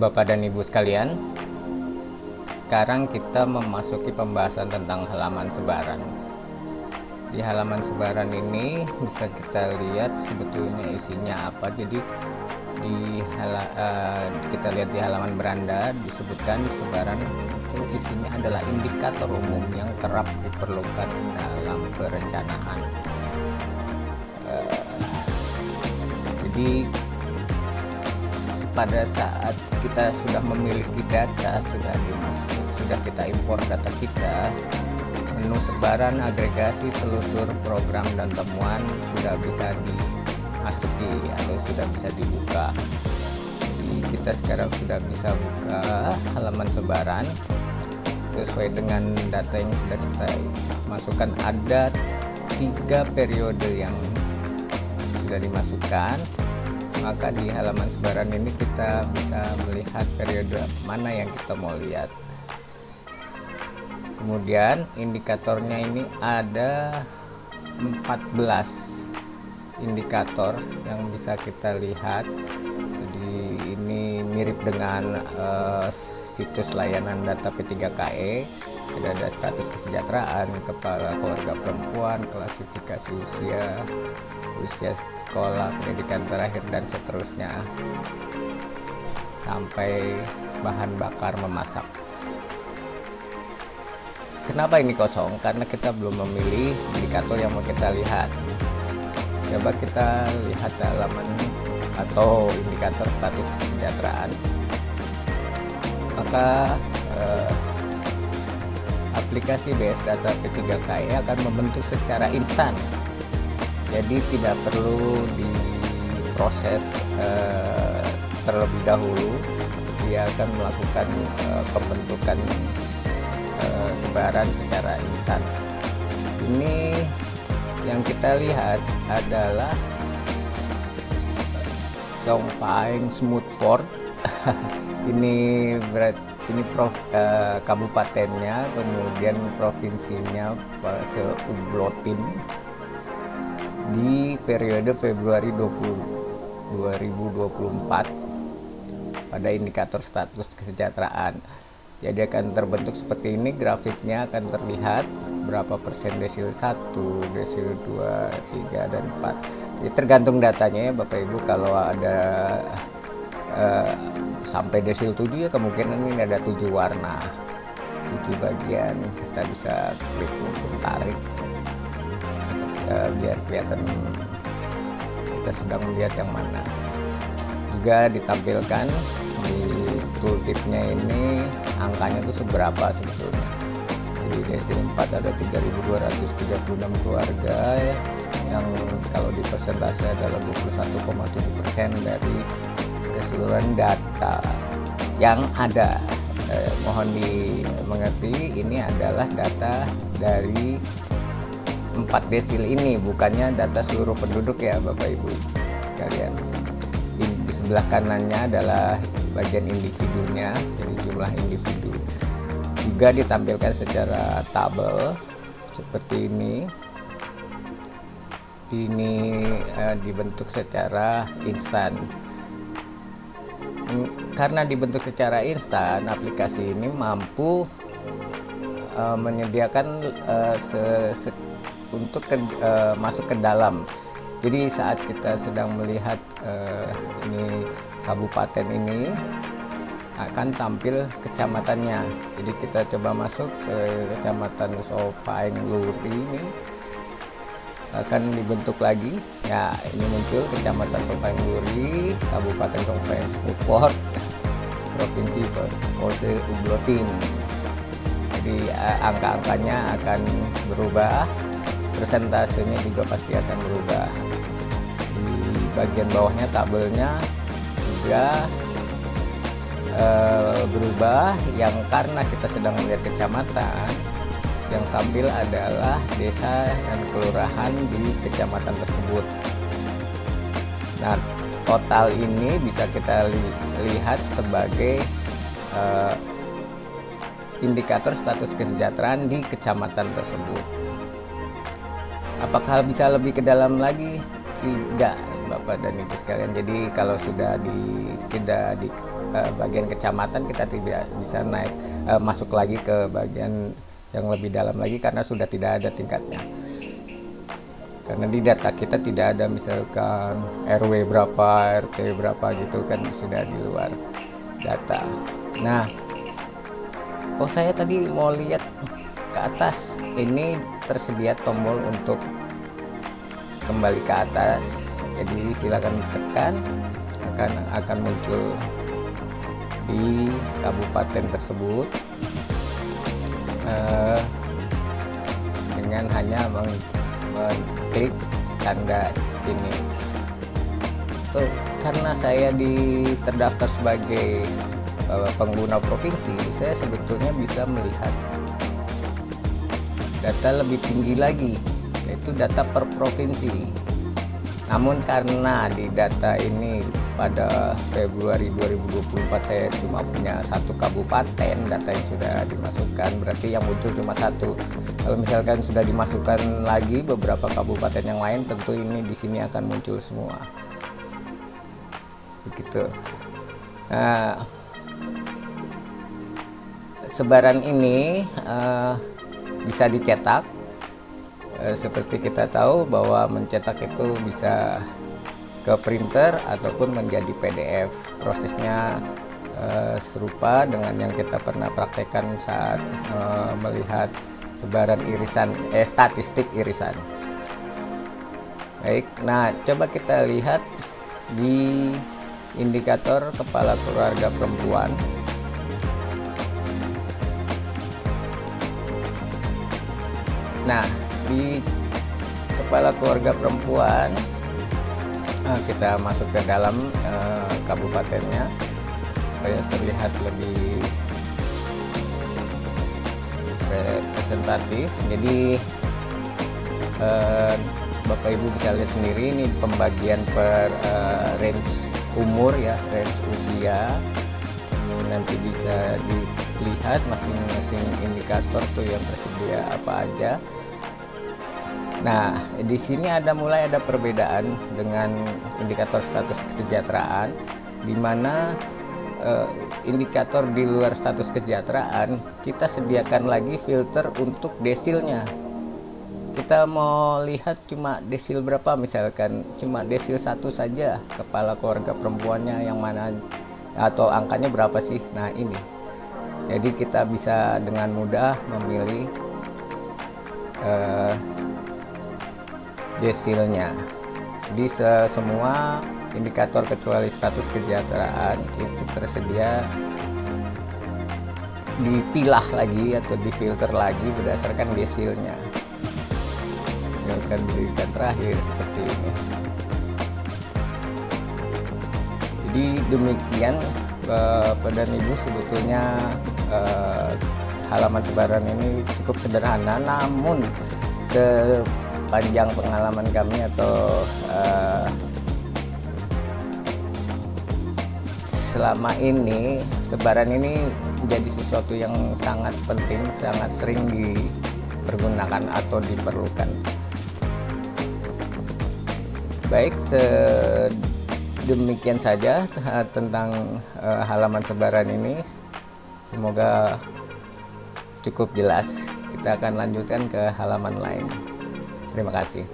Bapak dan Ibu sekalian, sekarang kita memasuki pembahasan tentang halaman sebaran. Di halaman sebaran ini bisa kita lihat sebetulnya isinya apa. Jadi kita lihat di halaman beranda disebutkan sebaran itu isinya adalah indikator umum yang kerap diperlukan dalam perencanaan. Jadi pada saat kita sudah memiliki data, sudah kita impor data kita, menu sebaran, agregasi, telusur, program, dan temuan sudah bisa dimasuki atau sudah bisa dibuka. Jadi kita sekarang sudah bisa buka halaman sebaran sesuai dengan data yang sudah kita masukkan. Ada 3 periode yang sudah dimasukkan. Maka di halaman sebaran ini kita bisa melihat periode mana yang kita mau lihat. Kemudian indikatornya ini ada 14 indikator yang bisa kita lihat. Jadi ini mirip dengan situs layanan data P3KE. Ada status kesejahteraan, kepala keluarga perempuan, klasifikasi usia sekolah, pendidikan terakhir, dan seterusnya sampai bahan bakar memasak. Kenapa ini kosong? Karena kita belum memilih indikator yang mau kita lihat. Coba kita lihat halaman atau indikator status kesejahteraan. Maka aplikasi BS Data P3KE akan membentuk secara instan. Jadi tidak perlu diproses terlebih dahulu. Dia akan melakukan pembentukan sebaran secara instan. Ini yang kita lihat adalah Songpaeng Smoothford. Ini kabupatennya, kemudian provinsinya Seublotin di periode Februari 2024 pada indikator status kesejahteraan. Jadi akan terbentuk seperti ini, grafiknya akan terlihat berapa persen desil 1, desil 2, 3, dan 4. Jadi tergantung datanya ya Bapak Ibu. Kalau ada sampai desil 7 ya kemungkinan ini ada 7 warna, 7 bagian. Kita bisa klik untuk tarik biar kelihatan kita sedang melihat yang mana. Juga ditampilkan di tooltipnya ini angkanya itu seberapa sebetulnya. Jadi desil 4 ada 3.236 keluarga yang kalau di persentase adalah 21,7% dari keseluruhan data yang ada. Mohon dimengerti, ini adalah data dari 4 desil ini, bukannya data seluruh penduduk ya Bapak Ibu sekalian. Di sebelah kanannya adalah bagian individunya, jadi jumlah individu. Juga ditampilkan secara tabel seperti ini. Ini dibentuk secara instan. Karena dibentuk secara instan, aplikasi ini mampu menyediakan untuk masuk ke dalam. Jadi saat kita sedang melihat ini kabupaten ini akan tampil kecamatannya. Jadi kita coba masuk ke kecamatan Songpaeng Luri, ini akan dibentuk lagi. Ya, ini muncul kecamatan Songpaeng Luri, kabupaten Songpaeng Smoothford, provinsi Seublotin. Jadi angka-angkanya akan berubah, persentasenya juga pasti akan berubah. Di bagian bawahnya tabelnya juga berubah, yang karena kita sedang melihat kecamatan, yang tampil adalah desa dan kelurahan di kecamatan tersebut. Nah, total ini bisa kita lihat sebagai indikator status kesejahteraan di kecamatan tersebut. Apakah bisa lebih ke dalam lagi? Tidak. Bapak dan Ibu sekalian. Jadi kalau sudah tidak di bagian kecamatan, kita tidak bisa masuk lagi ke bagian yang lebih dalam lagi karena sudah tidak ada tingkatnya. Karena di data kita tidak ada misalkan RW berapa, RT berapa gitu kan, sudah di luar data. Nah, saya tadi mau lihat ke atas, ini tersedia tombol untuk kembali ke atas, jadi silakan tekan, akan muncul di kabupaten tersebut dengan hanya mengklik tanda ini. Karena saya terdaftar sebagai pengguna provinsi, saya sebetulnya bisa melihat data lebih tinggi lagi, yaitu data per provinsi. Namun karena di data ini pada Februari 2024 saya cuma punya satu kabupaten data yang sudah dimasukkan, berarti yang muncul cuma satu. Kalau misalkan sudah dimasukkan lagi beberapa kabupaten yang lain, tentu ini di sini akan muncul semua. Begitu. Nah, sebaran ini bisa dicetak. Seperti kita tahu bahwa mencetak itu bisa ke printer ataupun menjadi PDF. Prosesnya serupa dengan yang kita pernah praktekkan saat melihat sebaran irisan, statistik irisan. Baik, nah coba kita lihat di indikator kepala keluarga perempuan. Nah, di kepala keluarga perempuan kita masuk ke dalam kabupatennya supaya terlihat lebih representatif. Jadi Bapak Ibu bisa lihat sendiri, ini pembagian per range umur ya, range usia. Ini nanti bisa dilihat masing-masing indikator tuh yang tersedia apa aja. Nah, di sini mulai ada perbedaan dengan indikator status kesejahteraan, di mana indikator di luar status kesejahteraan kita sediakan lagi filter untuk desilnya. Kita mau lihat cuma desil berapa, misalkan cuma desil 1 saja kepala keluarga perempuannya yang mana atau angkanya berapa sih. Nah, ini. Jadi kita bisa dengan mudah memilih desilnya. Di semua indikator kecuali status kesejahteraan itu tersedia dipilah lagi atau difilter lagi berdasarkan desilnya. Silakan berikan terakhir seperti ini. Jadi demikian Bapak dan Ibu, sebetulnya halaman sebaran ini cukup sederhana, namun sepanjang pengalaman kami atau selama ini, sebaran ini menjadi sesuatu yang sangat penting, sangat sering dipergunakan atau diperlukan. Baik, demikian saja tentang halaman sebaran ini. Semoga cukup jelas. Kita akan lanjutkan ke halaman lain. Terima kasih.